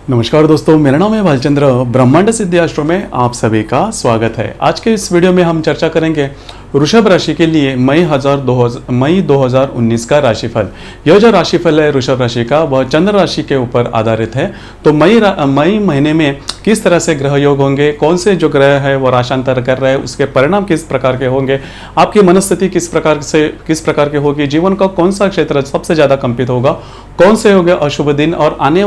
नमस्कार दोस्तों, मेरा नाम है भालचंद्र। ब्रह्मांड सिद्धि आश्रम में आप सभी का स्वागत है। आज के इस वीडियो में हम चर्चा करेंगे वृषभ राशि के लिए मई 2019 का राशिफल। यह जो राशिफल है वृषभ राशि का, वह चंद्र राशि के ऊपर आधारित है। तो मई महीने में किस तरह से ग्रह योग होंगे, कौन से जो ग्रह है वो राशांतर कर रहे हैं, उसके परिणाम किस प्रकार के होंगे, आपकी मनस्थिति किस प्रकार की होगी, जीवन का कौन सा क्षेत्र सबसे ज्यादा कंपित होगा, कौन से होंगे अशुभ दिन, और आने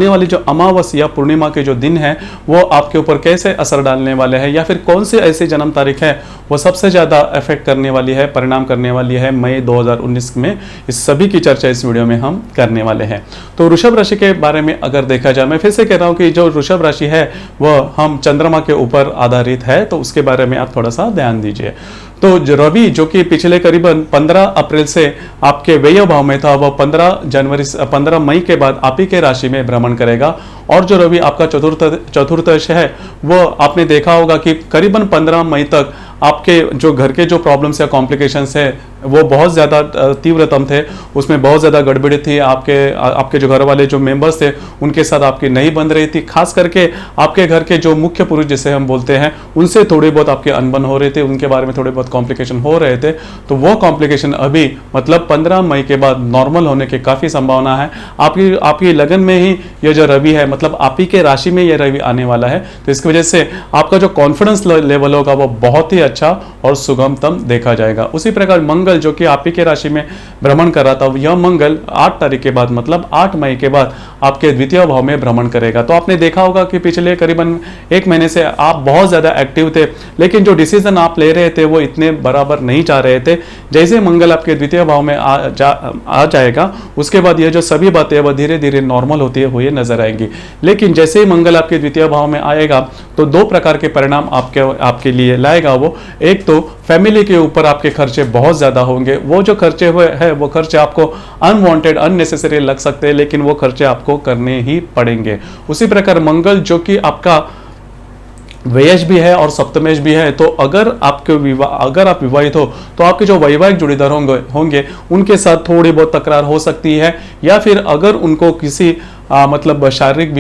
वाली जो अमावस्या या पूर्णिमा के जो दिन है वो आपके ऊपर कैसे असर डालने वाले हैं, या फिर कौन से ऐसी जन्म तारीख है वो सबसे ज्यादा इफेक्ट करने वाली है, परिणाम करने वाली है मई 2019 में। इस सभी की चर्चा इस वीडियो में हम करने वाले हैं। तो वृषभ राशि के बारे में अगर देखा जाए, मैं फिर से कह रहा हूं कि जो वृषभ राशि है वह हम चंद्रमा के ऊपर आधारित है, तो उसके बारे में आप थोड़ा सा ध्यान दीजिए। तो रवि जो कि पिछले करीबन 15 अप्रैल से आपके व्यय भाव में था, वह 15 मई के बाद आप ही के राशि में भ्रमण करेगा। और जो रवि आपका चतुर्थश है, वो आपने देखा होगा कि करीबन 15 मई तक आपके जो घर के जो प्रॉब्लम्स या कॉम्प्लिकेशंस है वो बहुत ज़्यादा तीव्रतम थे, उसमें बहुत ज़्यादा गड़बड़ी थी। आपके जो घर वाले जो मेंबर्स थे उनके साथ आपकी नहीं बन रही थी। खास करके आपके घर के जो मुख्य पुरुष जिसे हम बोलते हैं, उनसे थोड़ी बहुत आपके अनबन हो रहे थे, उनके बारे में थोड़े बहुत कॉम्प्लिकेशन हो रहे थे। तो वो कॉम्प्लिकेशन अभी मतलब 15 मई के बाद नॉर्मल होने की काफ़ी संभावना है। आपकी लगन में ही यह जो रवि है, मतलब आप ही के राशि में यह रवि आने वाला है। तो इसकी वजह से आपका जो कॉन्फिडेंस लेवल होगा वो बहुत ही अच्छा और सुगमतम देखा जाएगा। उसी प्रकार मंगल जो कि आप ही के राशि में भ्रमण कर रहा था, यह मंगल 8 तारीख के बाद मतलब 8 मई के बाद आपके द्वितीय भाव में भ्रमण करेगा। तो आपने देखा होगा कि पिछले करीबन 1 महीने से आप बहुत ज्यादा एक्टिव थे, लेकिन जो डिसीजन आप ले रहे थे वो इतने बराबर नहीं जा रहे थे। जैसे मंगल आपके द्वितीय भाव में आ जाएगा, उसके बाद ये जो सभी बातें वह धीरे धीरे नॉर्मल होती हुई नजर आएंगी। लेकिन जैसे ही मंगल आपके द्वितीय भाव में आएगा तो 2 प्रकार के परिणाम आपके लिए लाएगा वो। एक तो फैमिली के ऊपर आपके खर्चे बहुत ज्यादा होंगे। वो जो खर्चे हुए हैं वो खर्चे आपको अनवांटेड अननेसेसरी लग सकते हैं, लेकिन वो खर्चे आपको करने ही पड़ेंगे। उसी प्रकार मंगल जो कि आपका व्ययश भी है और सप्तमेश भी है, तो अगर आप विवाहित हो तो आपके जो वैवाहिक जोड़ीदार होंगे उनके साथ थोड़ी बहुत तकरार हो सकती है, या फिर अगर उनको किसी मतलब शारीरिक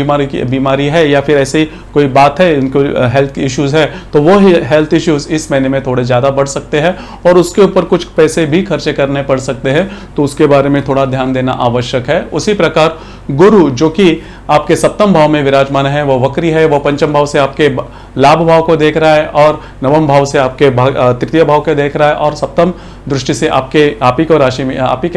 बीमारी है या फिर ऐसी कोई बात है, उनको हेल्थ इश्यूज है, तो वो हेल्थ इश्यूज इस महीने में थोड़े ज़्यादा बढ़ सकते हैं और उसके ऊपर कुछ पैसे भी खर्चे करने पड़ सकते हैं। तो उसके बारे में थोड़ा ध्यान देना आवश्यक है। उसी प्रकार गुरु जो कि आपके सप्तम भाव में विराजमान है, वो वक्री है, वो पंचम भाव से आपके लाभ भाव को देख रहा है और नवम भाव से आपके तृतीय भाव को देख रहा है और सप्तम दृष्टि से आप ही के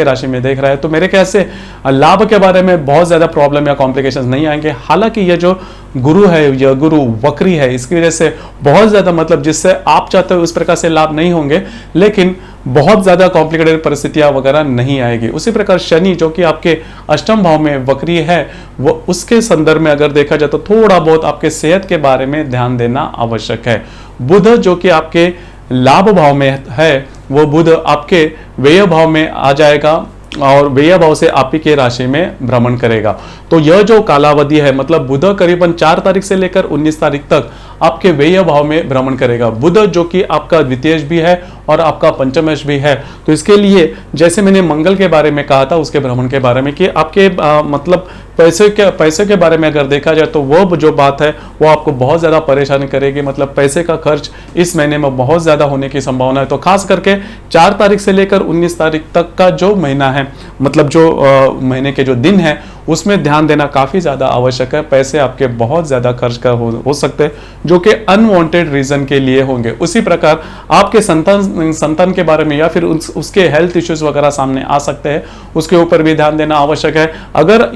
राशि में देख रहा है। तो मेरे ख्याल से लाभ के बारे में बहुत ज्यादा प्रॉब्लम या कॉम्प्लिकेशंस नहीं आएंगे। हालांकि ये जो गुरु है, यह गुरु वक्री है, इसकी वजह से बहुत ज्यादा मतलब जिससे आप चाहते हो उस प्रकार से लाभ नहीं होंगे, लेकिन बहुत ज्यादा कॉम्प्लिकेटेड परिस्थितियां वगैरह नहीं आएगी। उसी प्रकार शनि जो कि आपके अष्टम भाव में वक्री है, वो उसके संदर्भ में अगर देखा जाए तो थोड़ा बहुत आपके सेहत के बारे में ध्यान देना आवश्यक है। बुध जो कि आपके लाभ भाव में है, वो बुध आपके व्यय भाव में आ जाएगा और व्यय भाव से आप ही के राशि में भ्रमण करेगा। तो यह जो कालावधि है, मतलब बुध करीबन 4 तारीख से लेकर 19 तारीख तक आपके व्यय भाव में भ्रमण करेगा। बुध जो कि आपका द्वितीयश भी है और आपका पंचमेश भी है। तो इसके लिए जैसे मैंने मंगल के बारे में कहा था उसके भ्रमण के बारे में कि आपके मतलब पैसे के बारे में अगर देखा जाए तो वो जो बात है वो आपको बहुत ज्यादा परेशानी करेगी। मतलब पैसे का खर्च इस महीने में बहुत ज्यादा होने की संभावना है। तो खास करके 4 तारीख से लेकर 19 तारीख तक का जो महीना है, मतलब जो महीने के जो दिन है, उसमें ध्यान देना काफी ज्यादा आवश्यक है। पैसे आपके बहुत ज्यादा खर्च हो सकते हैं जो कि अनवांटेड रीजन के लिए होंगे। उसी प्रकार आपके संतान के बारे में या फिर उसके हेल्थ इश्यूज वगैरह सामने आ सकते हैं, उसके ऊपर भी ध्यान देना आवश्यक है। अगर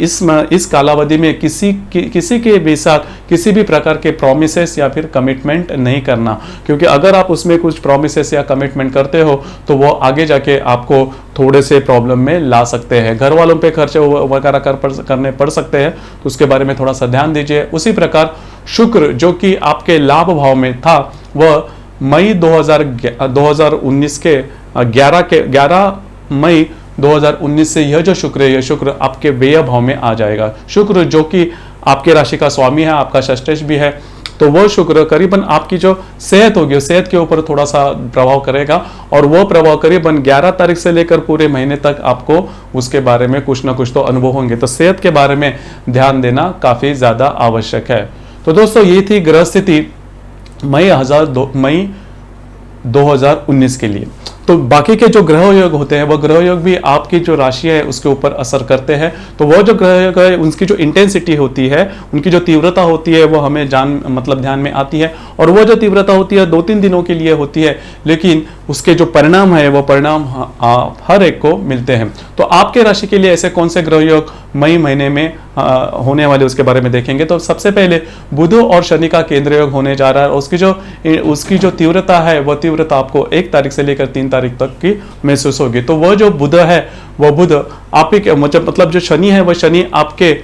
इस कालावधि में किसी के भी साथ किसी भी प्रकार के प्रोमिसेस या फिर कमिटमेंट नहीं करना, क्योंकि अगर आप उसमें कुछ प्रोमिसेस या कमिटमेंट करते हो तो वो आगे जाके आपको थोड़े से प्रॉब्लम में ला सकते हैं। घर वालों पे खर्चे वगैरह करने पड़ सकते हैं, तो उसके बारे में थोड़ा सा ध्यान दीजिए। उसी प्रकार शुक्र जो कि आपके लाभ भाव में था, वह मई 2019 के 11 मई 2019 से यह जो शुक्र है, यह शुक्र आपके व्यय भाव में आ जाएगा। शुक्र जो कि आपके राशि का स्वामी है, आपका षष्ठेश भी है तो वो शुक्र करीबन आपकी जो सेहत होगी, सेहत के ऊपर थोड़ा सा प्रभाव करेगा, और वो प्रभाव करीबन 11 तारीख से लेकर पूरे महीने तक आपको उसके बारे में कुछ ना कुछ तो अनुभव होंगे। तो सेहत के बारे में ध्यान देना काफी ज्यादा आवश्यक है। तो दोस्तों ये थी ग्रह स्थिति मई 2019 के लिए। तो बाकी के जो ग्रह योग होते हैं वो ग्रह योग भी आपकी जो राशि है उसके ऊपर असर करते हैं। तो वो जो ग्रह योग है उनकी जो इंटेंसिटी होती है, उनकी जो तीव्रता होती है वो हमें ध्यान में आती है, और वो जो तीव्रता होती है 2-3 दिनों के लिए होती है, लेकिन उसके जो परिणाम है वो परिणाम हर एक को मिलते हैं। तो आपके राशि के लिए ऐसे कौन से ग्रह योग मई महीने में होने वाले उसके बारे में देखेंगे। तो सबसे पहले बुध और शनि का केंद्र योग होने जा रहा है, और उसकी जो तीव्रता है वो तीव्रता आपको 1 तारीख से लेकर 3 तारीख तक की महसूस होगी। तो वो जो बुध है वो बुध आपके मतलब जो शनि है वो शनि आपके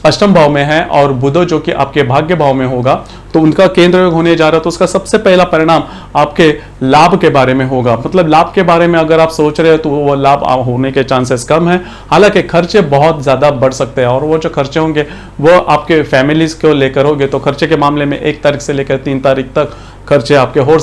अष्टम भाव में है, और बुध जो कि आपके भाग्य भाव में होगा, तो उनका केंद्र योग होने जा रहा है। तो उसका सबसे पहला परिणाम आपके लाभ के बारे में होगा। मतलब लाभ के बारे में अगर आप सोच रहे हो तो वो लाभ होने के चांसेस कम है, हालांकि खर्चे बहुत ज्यादा बढ़ सकते हैं, और वो जो खर्चे होंगे वो आपके फैमिलीज को लेकर होंगे। तो खर्चे के मामले में 1 तारीख से लेकर 3 तारीख तक खर्चे आपके हो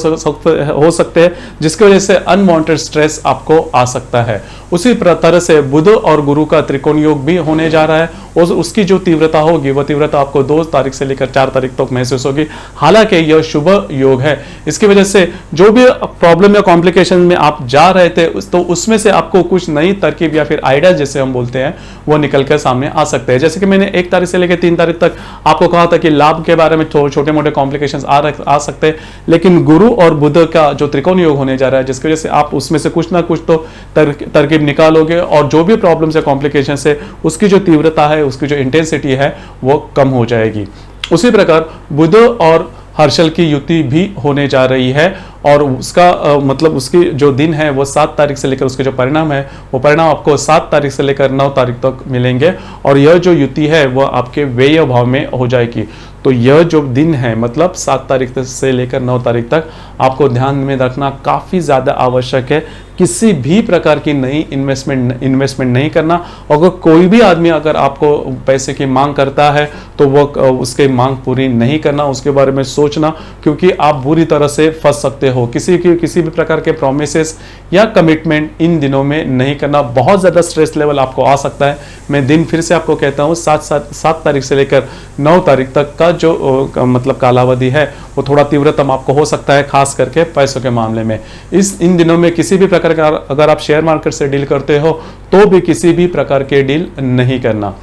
सकते हैं, जिसकी वजह से अनवांटेड स्ट्रेस आपको आ सकता है। उसी तरह से बुध और गुरु का त्रिकोण योग भी होने जा रहा है, और उसकी जो तीव्रता होगी वो तीव्रता आपको 2 तारीख से लेकर 4 तारीख तक महसूस होगी। हालांकि यह शुभ योग है, इसकी वजह से जो भी प्रॉब्लम या कॉम्प्लिकेशन में आप जा रहे थे तो उसमें से आपको कुछ नई तरकीब या फिर आइडिया जैसे हम बोलते हैं वो निकल कर सामने आ सकते हैं। जैसे कि मैंने 1 तारीख से लेकर 3 तारीख तक आपको कहा था कि लाभ के बारे में छोटे मोटे कॉम्प्लिकेशन आ सकते हैं, लेकिन गुरु और बुध का जो त्रिकोण योग होने जा रहा है जिसकी वजह से आप उसमें से कुछ ना कुछ तो तरकीब निकालोगे, और जो भी प्रॉब्लम है कॉम्प्लिकेशन है उसकी जो तीव्रता है, उसकी जो इंटेंसिटी है वो कम हो जाएगी। उसी प्रकार बुध और हर्षल की युति भी होने जा रही है, और उसका मतलब उसकी जो दिन है वो 7 तारीख से लेकर उसके जो परिणाम है वो परिणाम आपको 7 तारीख से लेकर 9 तारीख तक मिलेंगे, और यह जो युति है वो आपके व्यय भाव में हो जाएगी। तो यह जो दिन है मतलब 7 तारीख से लेकर 9 तारीख तक आपको ध्यान में रखना काफ़ी ज़्यादा आवश्यक है। किसी भी प्रकार की नई इन्वेस्टमेंट नहीं करना। अगर कोई भी आदमी अगर आपको पैसे की मांग करता है तो वो उसके मांग पूरी नहीं करना, उसके बारे में सोचना, क्योंकि आप बुरी तरह से फंस सकते हो। किसी भी प्रकार के प्रोमिसेस या कमिटमेंट इन दिनों में नहीं करना। बहुत ज़्यादा स्ट्रेस लेवल आपको आ सकता है। मैं दिन फिर से आपको कहता हूँ 7 तारीख से लेकर 9 तारीख तक का जो मतलब कालावधि है वो थोड़ा तीव्रतम आपको हो सकता है, खास करके पैसों के मामले में। इन दिनों में किसी भी प्रकार का अगर आप शेयर मार्केट से डील करते हो तो भी किसी भी प्रकार के डील नहीं करना।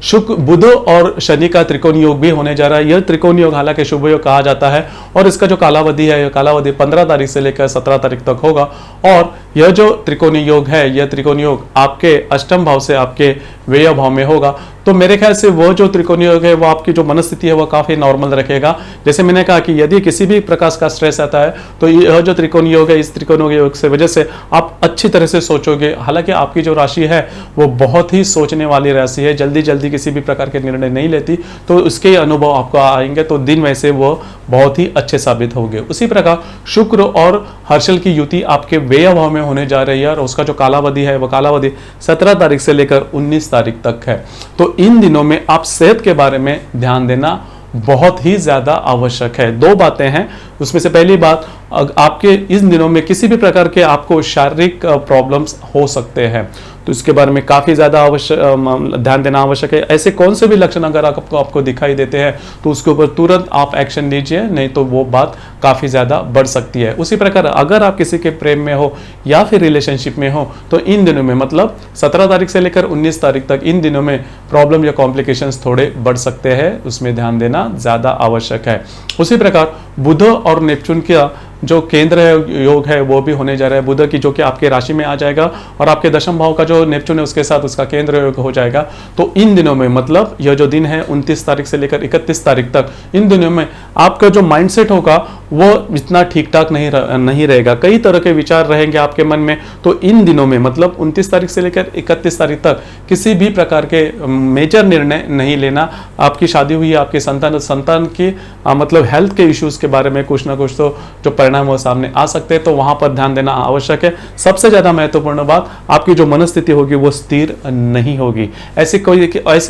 शुक्र बुध और शनि का त्रिकोण योग भी होने जा रहा है। यह त्रिकोण योग हालांकि शुभ योग कहा जाता है, और इसका जो कालावधि है यह कालावधि 15 तारीख से लेकर 17 तारीख तक होगा। और यह जो त्रिकोणीय योग है यह त्रिकोणीय योग आपके अष्टम भाव से आपके व्यय भाव में होगा। तो मेरे ख्याल से वो जो त्रिकोणीय योग है वो आपकी जो मनस्थिति है वो काफी नॉर्मल रखेगा। जैसे मैंने कहा कि यदि किसी भी प्रकार का स्ट्रेस आता है तो यह जो त्रिकोणीय योग है इस त्रिकोणीय योग से वजह से आप अच्छी तरह से सोचोगे। हालांकि आपकी जो राशि है वो बहुत ही सोचने वाली राशि है, जल्दी जल्दी किसी भी प्रकार के निर्णय नहीं लेती, तो उसके अनुभव आपको आएंगे तो दिन वैसे वो बहुत ही अच्छे साबित होंगे। उसी प्रकार शुक्र और हर्षल की युति आपके व्यय भाव में होने जा रही है, और उसका जो कालावधि है वो कालावधि 17 तारीख से लेकर 19 तारीख तक है। तो इन दिनों में आप सेहत के बारे में ध्यान देना बहुत ही ज्यादा आवश्यक है। 2 बातें हैं, उसमें से पहली बात आपके इन दिनों में किसी भी प्रकार के आपको शारीरिक प्रॉब्लम्स हो सकते हैं, तो इसके बारे में काफ़ी ज़्यादा ध्यान देना आवश्यक है। ऐसे कौन से भी लक्षण अगर आपको दिखाई देते हैं तो उसके ऊपर तुरंत आप एक्शन लीजिए, नहीं तो वो बात काफ़ी ज़्यादा बढ़ सकती है। उसी प्रकार अगर आप किसी के प्रेम में हो या फिर रिलेशनशिप में हो तो इन दिनों में मतलब 17 तारीख से लेकर 19 तारीख तक इन दिनों में प्रॉब्लम या कॉम्प्लिकेशंस थोड़े बढ़ सकते हैं, उसमें ध्यान देना ज़्यादा आवश्यक है। उसी प्रकार बुध और नेपच्यून का जो केंद्र योग है वो भी होने जा रहा है। बुध की जो कि आपके राशि में आ जाएगा, और आपके दशम भाव का जो नेपच्यून है उसके साथ उसका केंद्र योग हो जाएगा। तो इन दिनों में मतलब यह जो दिन है 29 तारीख से लेकर 31 तारीख तक, इन दिनों में आपका जो माइंडसेट होगा वो इतना ठीक ठाक नहीं रहेगा। कई तरह के विचार रहेंगे आपके मन में। तो इन दिनों में मतलब 29 तारीख से लेकर 31 तारीख तक किसी भी प्रकार के मेजर निर्णय नहीं लेना। आपकी शादी हुई है, आपके संतान की मतलब हेल्थ के इश्यूज के बारे में कुछ ना कुछ तो जो परिणाम वो सामने आ सकते हैं, तो वहां पर ध्यान देना आवश्यक है। सबसे ज्यादा महत्वपूर्ण बात, आपकी जो मनस्थिति होगी वो स्थिर नहीं होगी। ऐसी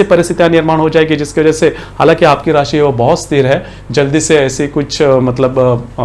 परिस्थितियां निर्माण हो जाएगी जिसकी वजह से, हालांकि आपकी राशि है वो बहुत स्थिर है, जल्दी से ऐसी कुछ मतलब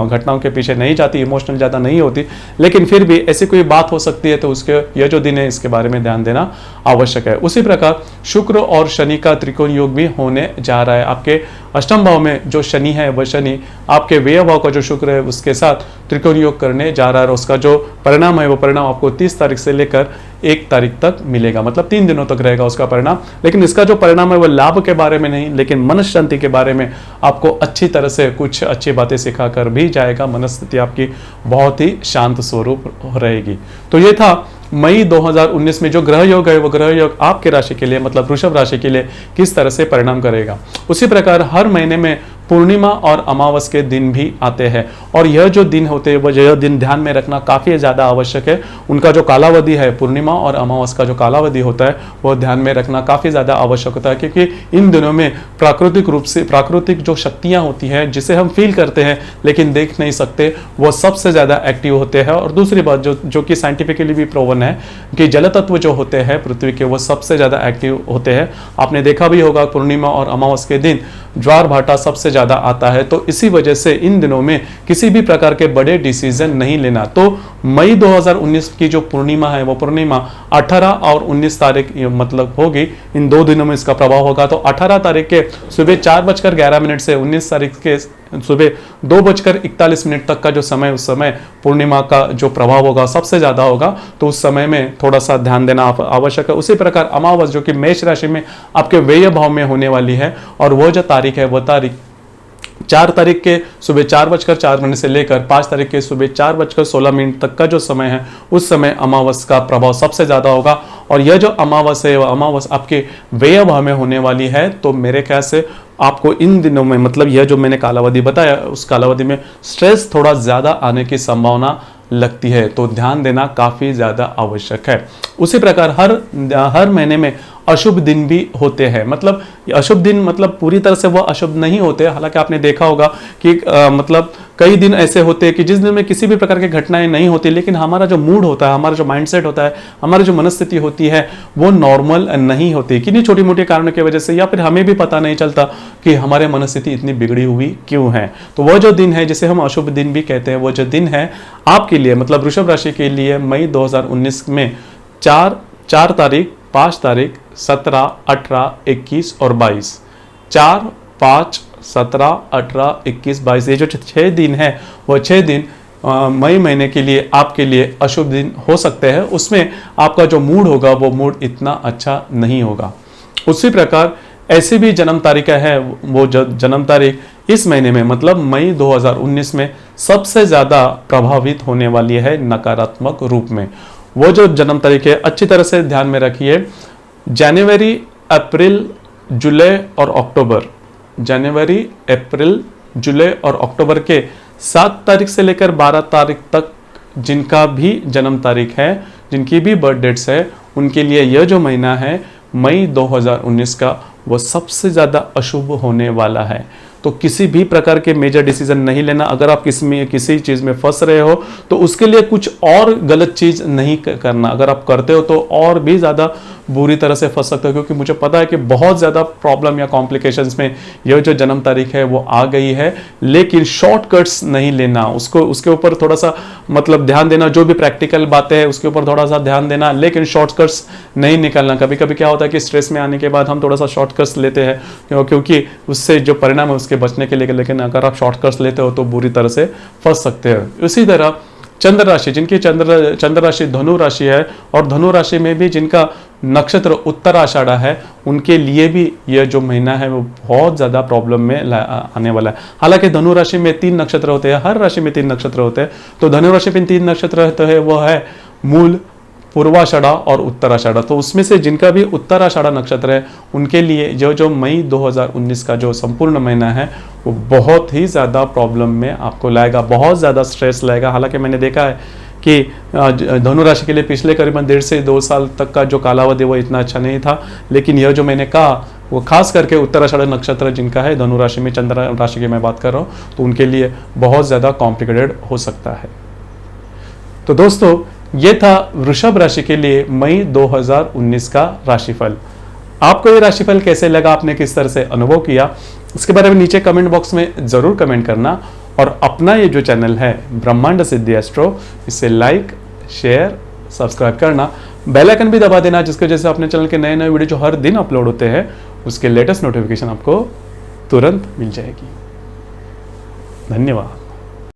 घटनाओं के पीछे नहीं जाती, इमोशनल ज्यादा नहीं होती, लेकिन फिर भी ऐसी कोई बात हो सकती है तो उसके यह जो दिन है इसके बारे में ध्यान देना आवश्यक है। उसी प्रकार शुक्र और शनि का त्रिकोण योग भी होने जा रहा है। आपके अष्टम भाव में जो शनि है वह शनि आपके व्यय भाव का जो शुक्र है उसके साथ त्रिकोण योग करने जा रहा है, और उसका जो परिणाम है वो परिणाम आपको 30 तारीख से लेकर 1 तारीख तक मिलेगा, मतलब 3 दिनों तक रहेगा उसका परिणाम। लेकिन इसका जो परिणाम है वो लाभ के बारे में नहीं, लेकिन मन शांति के बारे में आपको अच्छी तरह से कुछ अच्छी बातें सिखाकर भी जाएगा। मनस्थिति आपकी बहुत ही शांत स्वरूप रहेगी। तो ये था मई 2019 में जो ग्रह योग है वो ग्रह योग आपके राशि के लिए, मतलब वृषभ राशि के लिए किस तरह से परिणाम करेगा। उसी प्रकार हर महीने में पूर्णिमा और अमावस के दिन भी आते हैं, और यह जो दिन होते हैं वह यह दिन ध्यान में रखना काफ़ी ज़्यादा आवश्यक है। उनका जो कालावधि है, पूर्णिमा और अमावस का जो कालावधि होता है वह ध्यान में रखना काफ़ी ज़्यादा आवश्यक होता है, क्योंकि इन दिनों में प्राकृतिक रूप से प्राकृतिक जो शक्तियाँ होती हैं जिसे हम फील करते हैं लेकिन देख नहीं सकते, वो सबसे ज़्यादा एक्टिव होते हैं। और दूसरी बात जो कि साइंटिफिकली भी प्रूवन है कि जल तत्व जो होते हैं पृथ्वी के वो सबसे ज़्यादा एक्टिव होते हैं। आपने देखा भी होगा पूर्णिमा और अमावस के दिन ज्वार भाटा सबसे ज़्यादा आता है, तो इसी वजह से इन दिनों में किसी भी प्रकार के बड़े डिसीजन नहीं लेना। तो मई 2019 की जो पूर्णिमा है वो पूर्णिमा 18 और 19 तारीख मतलब होगी, इन 2 दिनों में इसका प्रभाव होगा। तो 18 तारीख के सुबह 4:11 से 19 तारीख के सुबह 2:41 तक का जो समय, उस समय पूर्णिमा का जो प्रभाव होगा सबसे ज्यादा होगा, तो उस समय में थोड़ा सा ध्यान देना आवश्यक है। उसी प्रकार अमावस जो कि मेष राशि में आपके व्यय भाव में होने वाली है, और वो जो तारीख है वो तारीख 4 तारीख के सुबह 4:04 से लेकर 5 तारीख के सुबह 4:16 तक का जो समय है उस समय अमावस का प्रभाव सबसे ज्यादा होगा। और यह जो अमावस है वह अमावस आपके व्यय भाव में होने वाली है, तो मेरे ख्याल से आपको इन दिनों में, मतलब यह जो मैंने कालावधि बताया उस कालावधि में स्ट्रेस थोड़ा ज्यादा आने की संभावना लगती है, तो ध्यान देना काफी ज्यादा आवश्यक है। उसी प्रकार हर महीने में अशुभ दिन भी होते हैं, मतलब अशुभ दिन मतलब पूरी तरह से वो अशुभ नहीं होते। हालांकि आपने देखा होगा कि मतलब कई दिन ऐसे होते हैं कि जिस दिन में किसी भी प्रकार की घटनाएं नहीं होती, लेकिन हमारा जो मूड होता है, हमारा जो माइंडसेट होता है, हमारी जो मनस्थिति होती है वो नॉर्मल नहीं होती, किन्हीं छोटी मोटी कारणों की वजह से, या फिर हमें भी पता नहीं चलता कि हमारे मनस्थिति इतनी बिगड़ी हुई क्यों है। तो वह जो दिन है जिसे हम अशुभ दिन भी कहते हैं, वो जो दिन है आपके लिए, मतलब वृषभ राशि के लिए मई 2019 में 4 तारीख, 5 तारीख, 17, 18, 21 और 22, 4, 5, 17, 18, 21, 22, ये जो 6 दिन है वो 6 दिन मई महीने के लिए आपके लिए अशुभ दिन हो सकते हैं। उसमें आपका जो मूड होगा वो मूड इतना अच्छा नहीं होगा। उसी प्रकार ऐसी भी जन्म तारीखें हैं, वो जन्म तारीख इस महीने में, मतलब मई 2019 में सबसे ज़्यादा प्रभावित होने वाली है नकारात्मक रूप में। वो जो जन्म तारीख है अच्छी तरह से ध्यान में रखिए, जनवरी, अप्रैल, जुलाई और अक्टूबर, जनवरी, अप्रैल, जुलाई और अक्टूबर के 7 तारीख से लेकर 12 तारीख तक जिनका भी जन्म तारीख है, जिनकी भी बर्थ डेट्स है, उनके लिए यह जो महीना है मई 2019 का वो सबसे ज़्यादा अशुभ होने वाला है। तो किसी भी प्रकार के मेजर डिसीजन नहीं लेना। अगर आप किसी चीज़ में फंस रहे हो तो उसके लिए कुछ और गलत चीज़ नहीं करना। अगर आप करते हो तो और भी ज़्यादा बुरी तरह से फंस सकते हो, क्योंकि मुझे पता है कि बहुत ज़्यादा प्रॉब्लम या कॉम्प्लिकेशंस में यह जो जन्म तारीख है वो आ गई है। लेकिन शॉर्टकट्स नहीं लेना, उसके ऊपर थोड़ा सा मतलब ध्यान देना, जो भी प्रैक्टिकल बातें हैं उसके ऊपर थोड़ा सा ध्यान देना, लेकिन शॉर्टकट्स नहीं निकलना। कभी कभी क्या होता है कि स्ट्रेस में आने के बाद हम थोड़ा सा शॉर्टकट्स लेते हैं, क्योंकि उससे जो परिणाम है उसके बचने के लिए, लेकिन अगर आप शॉर्टकट्स लेते हो तो बुरी तरह से फंस सकते हैं। इसी तरह चंद्र राशि, जिनकी चंद्र राशि धनु राशि है, और धनु राशि में भी जिनका नक्षत्र उत्तराषाढ़ है, उनके लिए भी यह जो महीना है वो बहुत ज़्यादा प्रॉब्लम में आने वाला है। हालांकि धनु राशि में 3 नक्षत्र होते हैं, हर राशि में 3 नक्षत्र होते हैं, तो धनु राशि में 3 नक्षत्र रहते हैं, वो है मूल, पूर्वाषाढ़ा और उत्तराषाढ़ा। तो उसमें से जिनका भी उत्तराषाढ़ा नक्षत्र है उनके लिए जो मई 2019 का जो संपूर्ण महीना है वो बहुत ही ज़्यादा प्रॉब्लम में आपको लाएगा, बहुत ज़्यादा स्ट्रेस लाएगा। हालांकि मैंने देखा है कि धनु राशि के लिए पिछले करीबन 1.5 से 2 साल तक का जो कालावधि वो इतना अच्छा नहीं था, लेकिन यह जो मैंने कहा वो खास करके उत्तराषाढ़ नक्षत्र जिनका है धनु राशि में, चंद्र राशि की मैं बात कर रहा हूँ, तो उनके लिए बहुत ज़्यादा कॉम्प्लिकेटेड हो सकता है। तो दोस्तों ये था वृषभ राशि के लिए मई 2019 का राशिफल। आपको ये राशिफल कैसे लगा, आपने किस तरह से अनुभव किया, इसके बारे में नीचे कमेंट बॉक्स में ज़रूर कमेंट करना। और अपना ये जो चैनल है ब्रह्मांड सिद्धि एस्ट्रो, इसे लाइक, शेयर, सब्सक्राइब करना, बेल आइकन भी दबा देना, जिसकी वजह से अपने चैनल के नए नए वीडियो जो हर दिन अपलोड होते हैं उसके लेटेस्ट नोटिफिकेशन आपको तुरंत मिल जाएगी। धन्यवाद।